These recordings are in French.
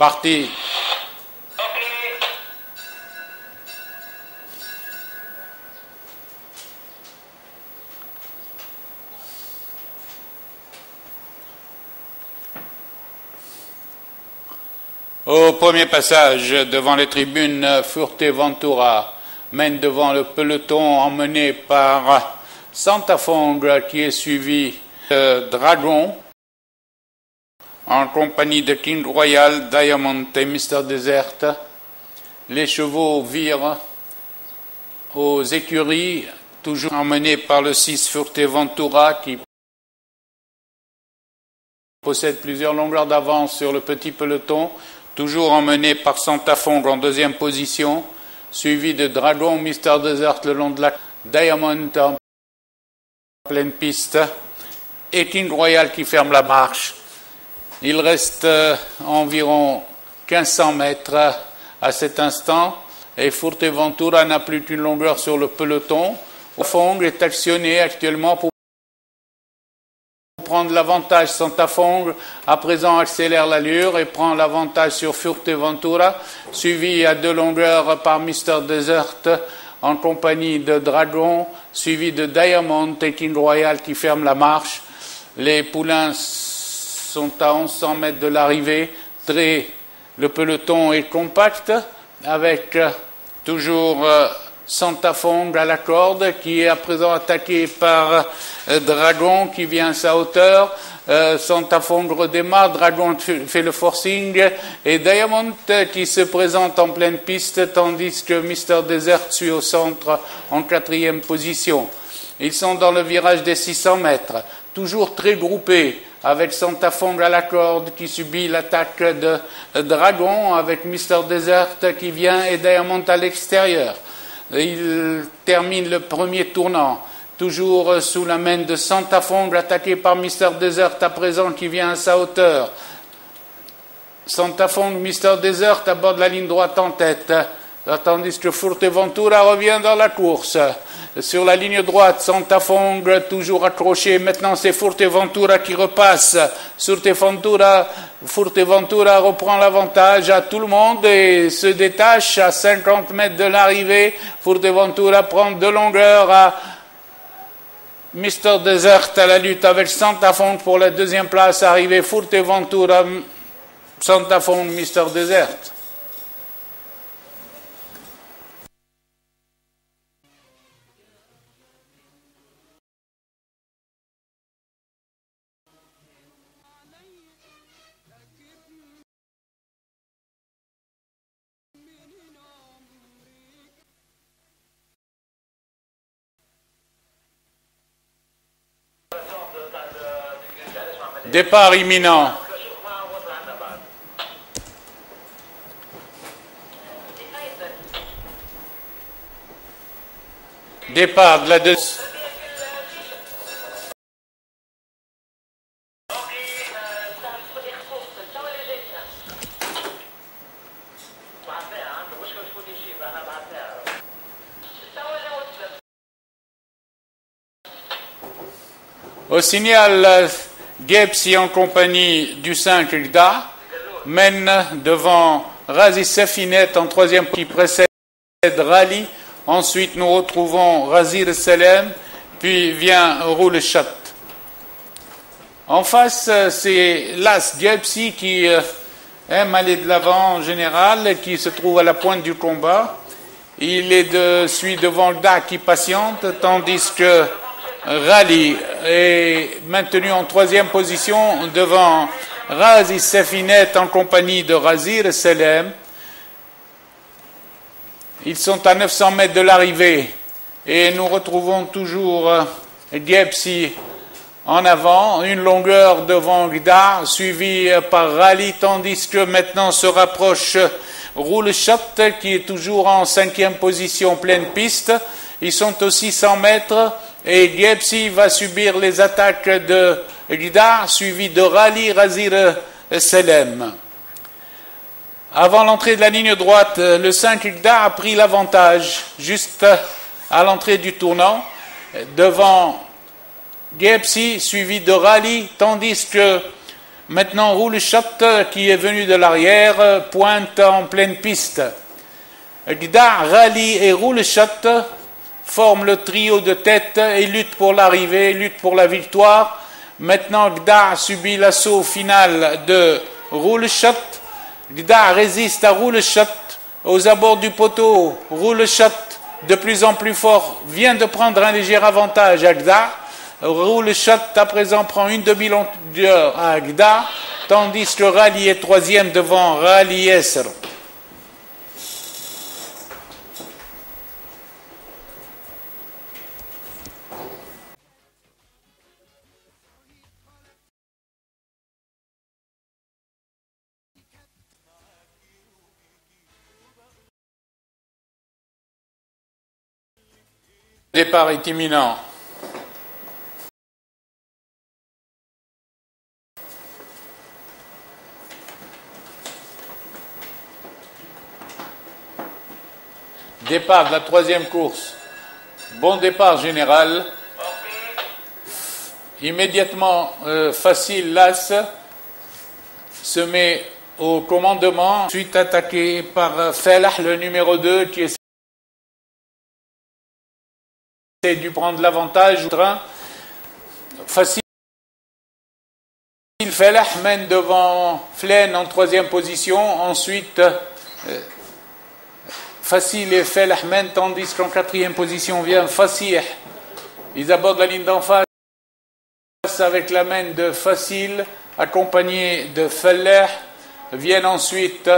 Parti. Au premier passage, devant les tribunes, Fuerteventura mène devant le peloton emmené par Santafong qui est suivi de Dragon en compagnie de King Royal, Diamond et Mr. Desert. Les chevaux virent aux écuries, toujours emmenés par le 6 Fuerteventura qui possède plusieurs longueurs d'avance sur le petit peloton, toujours emmené par Santafong en deuxième position, suivi de Dragon, Mr. Desert le long de la Diamond en pleine piste, et King Royal qui ferme la marche. Il reste environ 1500 mètres à cet instant, et Fuerteventura n'a plus qu'une longueur sur le peloton. Santafong est actionné actuellement pour prendre l'avantage. Santafong à présent accélère l'allure et prend l'avantage sur Fuerteventura, suivi à 2 longueurs par Mr. Desert en compagnie de Dragon, suivi de Diamond et King Royal qui ferme la marche. Les poulains sont à 1100 mètres de l'arrivée. Le peloton est compact avec toujours Santafong à la corde qui est à présent attaqué par Dragon qui vient à sa hauteur. Santafong redémarre, Dragon fait le forcing et Diamond qui se présente en pleine piste tandis que Mr. Desert suit au centre en 4e position. Ils sont dans le virage des 600 mètres, toujours très groupés avec Santafong à la corde qui subit l'attaque de Dragon avec Mr. Desert qui vient et Diamond à l'extérieur. Il termine le premier tournant, toujours sous la main de Santafong, attaqué par Mr. Desert à présent qui vient à sa hauteur. Santafong, Mr. Desert aborde la ligne droite en tête, tandis que Fuerteventura revient dans la course. Sur la ligne droite, Santafong toujours accroché. Maintenant, c'est Fuerteventura qui repasse. Fuerteventura reprend l'avantage à tout le monde et se détache à 50 mètres de l'arrivée. Fuerteventura prend 2 longueurs à Mr. Desert à la lutte avec Santafong pour la 2e place. Arrivée Fuerteventura, Santafong, Mr. Desert. Départ imminent. Départ de la deuxième. Au signal, Gepsi en compagnie du 5 Gda mène devant Razi Sefinet en 3e qui précède Rally. Ensuite, nous retrouvons Razir Selem, puis vient Rouleshat. En face, c'est Las Gepsi qui aime aller de l'avant en général, qui se trouve à la pointe du combat. Il suit devant Gda qui patiente, tandis que Rally est maintenu en 3e position devant Razi Sefinet en compagnie de Razir Selem. Ils sont à 900 mètres de l'arrivée et nous retrouvons toujours Gepsi en avant, une longueur devant Gda, suivi par Rally, tandis que maintenant se rapproche Rouleshat qui est toujours en 5e position pleine piste. Ils sont aussi 100 mètres et Gepsi va subir les attaques de Gda, suivi de Rally, Razir Selem. Avant l'entrée de la ligne droite, le 5 Gda a pris l'avantage juste à l'entrée du tournant devant Gepsi, suivi de Rally, tandis que Maintenant, Roulechat, qui est venu de l'arrière, pointe en pleine piste. Gda, Rally et Roulechat forment le trio de tête et luttent pour l'arrivée, luttent pour la victoire. Maintenant, Gda subit l'assaut final de Roulechat. Gda résiste à Roulechat aux abords du poteau. Roulechat, de plus en plus fort, vient de prendre un léger avantage à Gda. Roulechat, à présent, prend une demi-longueur à Gda, tandis que Rally est troisième devant Rally Esr. Le départ est imminent. Départ de la troisième course. Bon départ général. Immédiatement, Facile Las se met au commandement, ensuite attaqué par Felah, le numéro 2, qui essaie de prendre l'avantage. Facile Felah mène devant Flen en troisième position. Ensuite, Facile et Felah mènent, tandis qu'en quatrième position vient Fasih. Ils abordent la ligne d'en face avec la main de Facile, accompagné de Felah. Viennent ensuite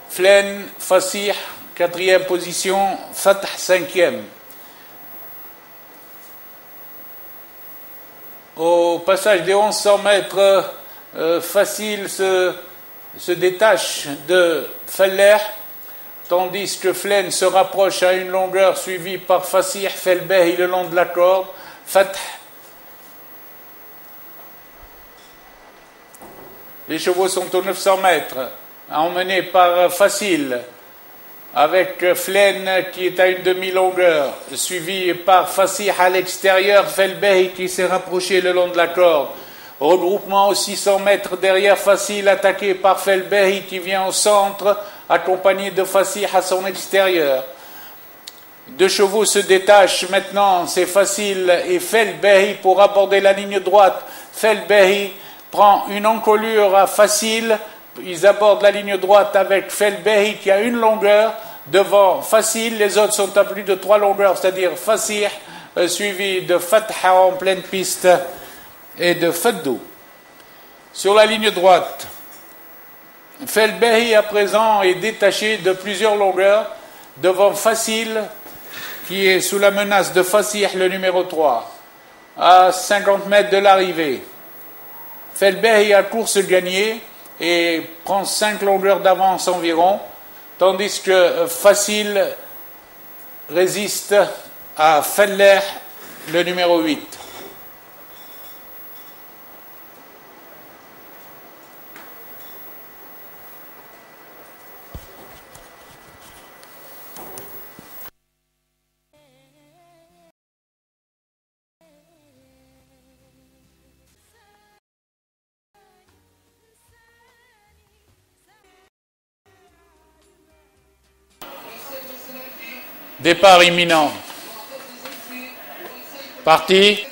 Flen, Fasih, quatrième position, Fatah, cinquième. Au passage des 1100 mètres, Facile se détache de Felah, tandis que Flen se rapproche à une longueur suivie par Fasih, Felbeh le long de la corde, Fatah. Les chevaux sont aux 900 mètres, emmenés par Facile, avec Flen qui est à une demi-longueur, suivi par Fasih à l'extérieur, Felbeh qui s'est rapproché le long de la corde. Regroupement aux 600 mètres derrière Facile, attaqué par Felbeh qui vient au centre, accompagné de Fasih à son extérieur. Deux chevaux se détachent maintenant, c'est Facile et Felbeh pour aborder la ligne droite. Felbeh prend une encolure à Facile, ils abordent la ligne droite avec Felbeh qui a une longueur devant Facile, les autres sont à plus de 3 longueurs, c'est-à-dire Fasih, suivi de Fatha en pleine piste et de Faddou. Sur la ligne droite, Felbeh à présent est détaché de plusieurs longueurs devant Facile qui est sous la menace de Fasih, le numéro 3, à 50 mètres de l'arrivée. Felbeh a course gagnée et prend 5 longueurs d'avance environ, tandis que Facile résiste à Feller, le numéro 8. Départ imminent. Parti.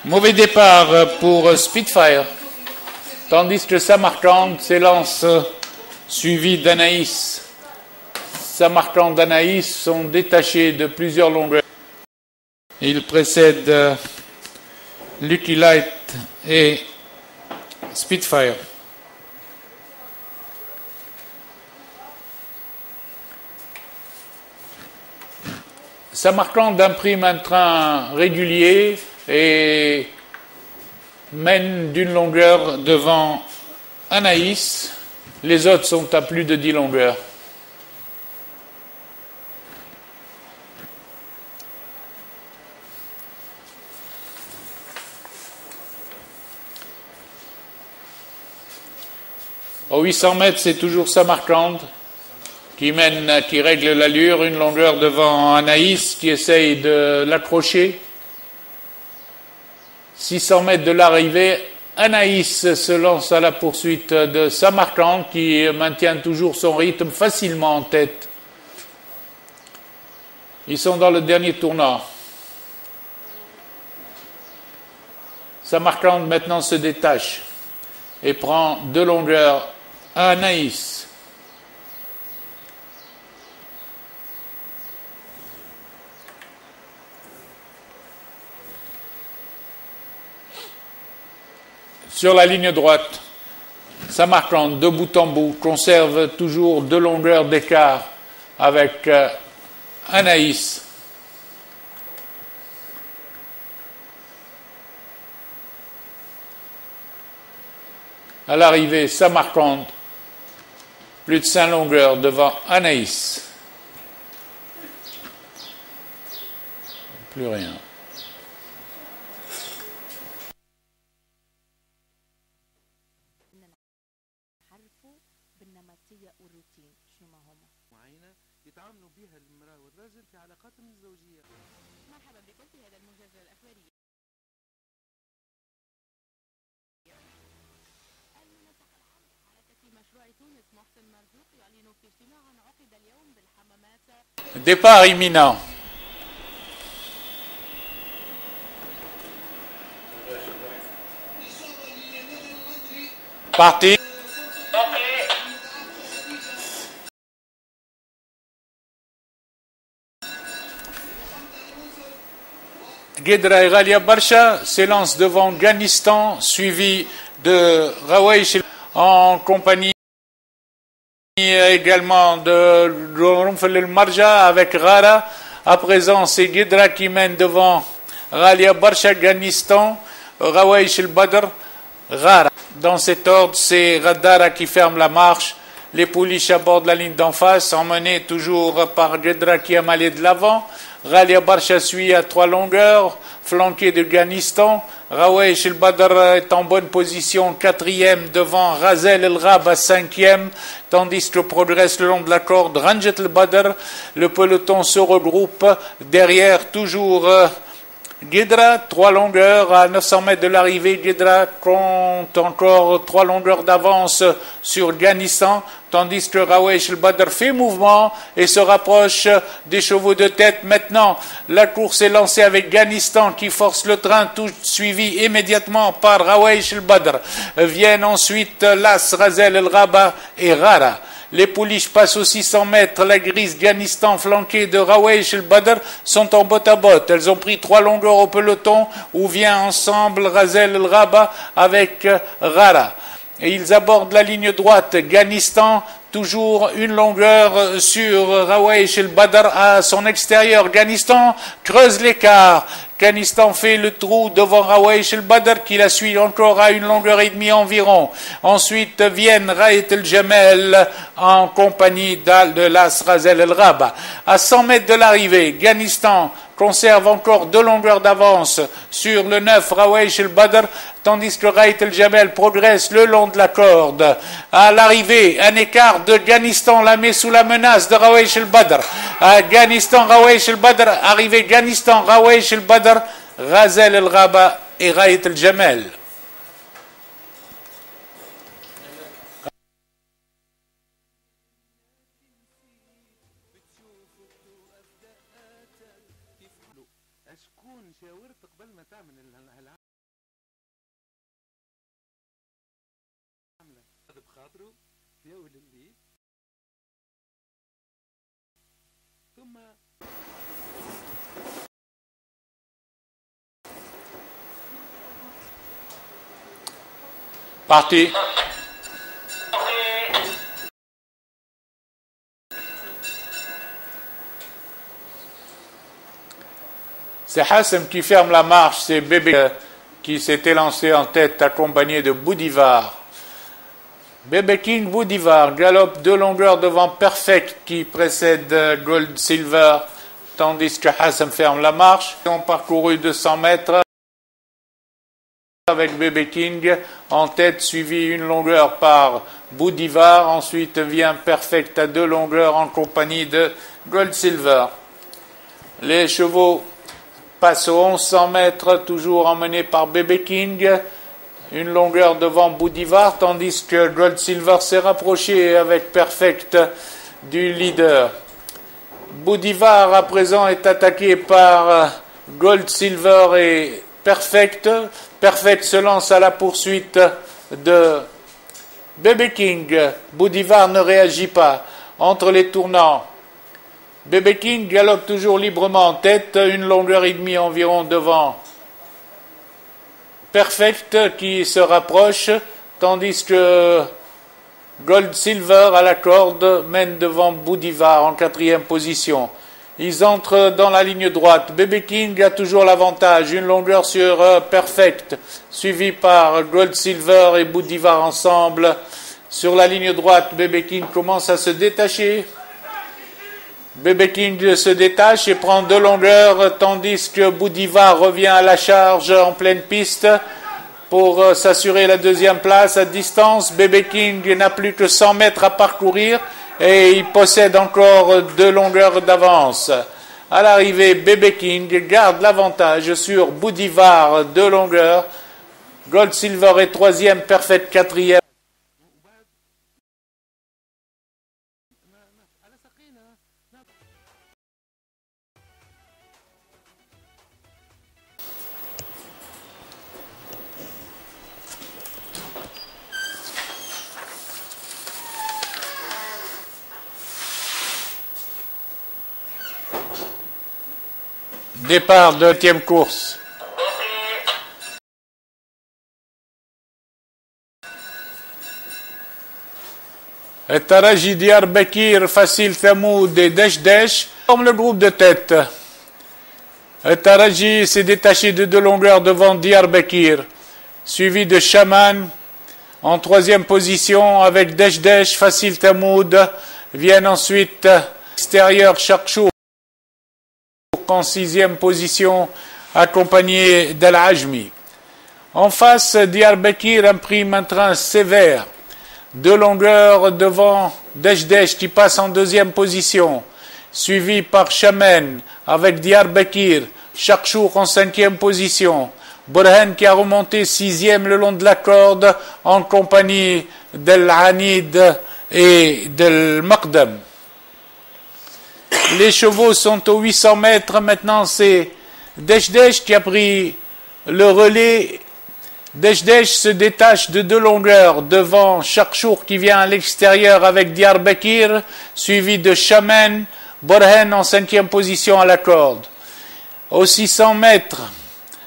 Mauvais départ pour Spitfire. Tandis que Samarkand s'élance suivi d'Anaïs. Samarkand et Anaïs sont détachés de plusieurs longueurs. Ils précèdent Lucky Light et Spitfire. Samarkand imprime un train régulier et mène d'une longueur devant Anaïs. Les autres sont à plus de 10 longueurs. Aux 800 mètres, c'est toujours Samarkand qui règle l'allure, une longueur devant Anaïs qui essaye de l'accrocher. 600 mètres de l'arrivée, Anaïs se lance à la poursuite de Samarkand qui maintient toujours son rythme facilement en tête. Ils sont dans le dernier tournant. Samarkand maintenant se détache et prend de longueur à Anaïs. Sur la ligne droite, Samarkand, de bout en bout, conserve toujours 2 longueurs d'écart avec Anaïs. À l'arrivée, Samarkand, plus de 5 longueurs devant Anaïs. Plus rien. يتعاملوا بها المرأة والرجل في علاقاتهم الزوجية. مرحبا بكم في هذا الموجز الأخباري. المنسق العام لحركة مشروع تونس محسن مرزوق يعلن في اجتماع عقد اليوم بالحمامات. Départ imminent. Parti. Guedra et Ghalia Barsha s'élancent devant Ghanistan, suivi de Rawaish en compagnie également de Rumfel el Marja avec Rara. À présent, c'est Guedra qui mène devant Ghalia Barsha, Ghanistan, Rawaish el Badr, Rara. Dans cet ordre, c'est Radara qui ferme la marche. Les pouliches abordent la ligne d'en face, emmenés toujours par Guedra qui a malé de l'avant. Ghalia Barsha suit à 3 longueurs, flanqué de Ghanistan. Rawaish el Badr est en bonne position, 4e devant Razel el Rab à 5e, tandis que progresse le long de la corde Ranjet el Badr. Le peloton se regroupe, derrière toujours Guedra, 3 longueurs à 900 mètres de l'arrivée. Guedra compte encore 3 longueurs d'avance sur Ghanistan, tandis que Rawaish el Badr fait mouvement et se rapproche des chevaux de tête. Maintenant, la course est lancée avec Ghanistan qui force le train, tout suivi immédiatement par Rawaish el Badr. Viennent ensuite Las, Razel el Raba et Rara. Les pouliches passent aux 600 mètres. La grise Ghanistan flanquée de Rawaish el Badr sont en botte à botte. Elles ont pris 3 longueurs au peloton où vient ensemble Razel el Raba avec Rara. Et ils abordent la ligne droite. Ghanistan, toujours une longueur sur Rawaish el Badr à son extérieur. Ghanistan creuse l'écart. Ghanistan fait le trou devant Rawaish el Badr qui la suit encore à 1,5 longueurs environ. Ensuite viennent Raït el Jamel en compagnie de Las, Razel el Raba. À 100 mètres de l'arrivée, Ghanistan conserve encore 2 longueurs d'avance sur le 9 Rawaish el Badr, tandis que Raït el Jamel progresse le long de la corde. À l'arrivée, un écart de Ghanistan la met sous la menace de Rawaish el Badr. À Ghanistan, Rawaish el Badr, arrivé Ghanistan, Rawaish el Badr, Razel el Raba et Raït el Jamel. شكون شاورت قبل ما تعمل هالعملة بخاطره يا ولدي ثم Parti. C'est Hassem qui ferme la marche, c'est Bébé qui s'était lancé en tête accompagné de Boudivar. Bébé King Boudivar galope 2 longueurs devant Perfect qui précède Gold Silver, tandis que Hassem ferme la marche. Ils ont parcouru 200 mètres avec Bébé King en tête, suivi 1 longueur par Boudivar. Ensuite vient Perfect à 2 longueurs en compagnie de Gold Silver. Les chevaux passe aux 1100 mètres, toujours emmené par Bébé King. une longueur devant Boudivar, tandis que Gold Silver s'est rapproché avec Perfect du leader. Boudivar à présent est attaqué par Gold Silver et Perfect. Perfect se lance à la poursuite de Bébé King. Boudivar ne réagit pas. Entre les tournants, Bébé King galope toujours librement en tête, une longueur et demie environ devant Perfect qui se rapproche, tandis que Gold Silver à la corde mène devant Boudivar en 4e position. Ils entrent dans la ligne droite. Bébé King a toujours l'avantage, une longueur sur Perfect, suivi par Gold Silver et Boudivar ensemble. Sur la ligne droite, Bébé King commence à se détacher. Bébé King se détache et prend 2 longueurs, tandis que Boudivar revient à la charge en pleine piste pour s'assurer la 2e place à distance. Bébé King n'a plus que 100 mètres à parcourir et il possède encore 2 longueurs d'avance. À l'arrivée, Bébé King garde l'avantage sur Boudivar, 2 longueurs. Gold Silver est 3e, Perfect 4e. Départ de 8e course. Taraji Diyarbakir, Facile Thamoud et Desh forment le groupe de tête. Taraji s'est détaché de 2 longueurs devant Diyarbakir, suivi de Shaman en 3e position avec Desh, Facile Thamoud. Viennent ensuite extérieur Sharkshour en 6e position, accompagné d'Al-Ajmi. En face, Diyarbakir imprime un train sévère. 2 longueurs devant Desh qui passe en 2e position, suivi par Shaman avec Diyarbakir, Sharkshour en 5e position, Burhan qui a remonté 6e le long de la corde en compagnie d'Al-Anid et d'Al-Maqdam. Les chevaux sont aux 800 mètres. Maintenant, c'est Desh qui a pris le relais. Desh se détache de 2 longueurs devant Sharkshour qui vient à l'extérieur avec Diyarbakir, suivi de Shaman, Burhan en 5e position à la corde. Aux 600 mètres,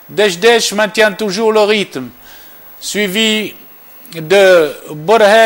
Desh maintient toujours le rythme, suivi de Burhan.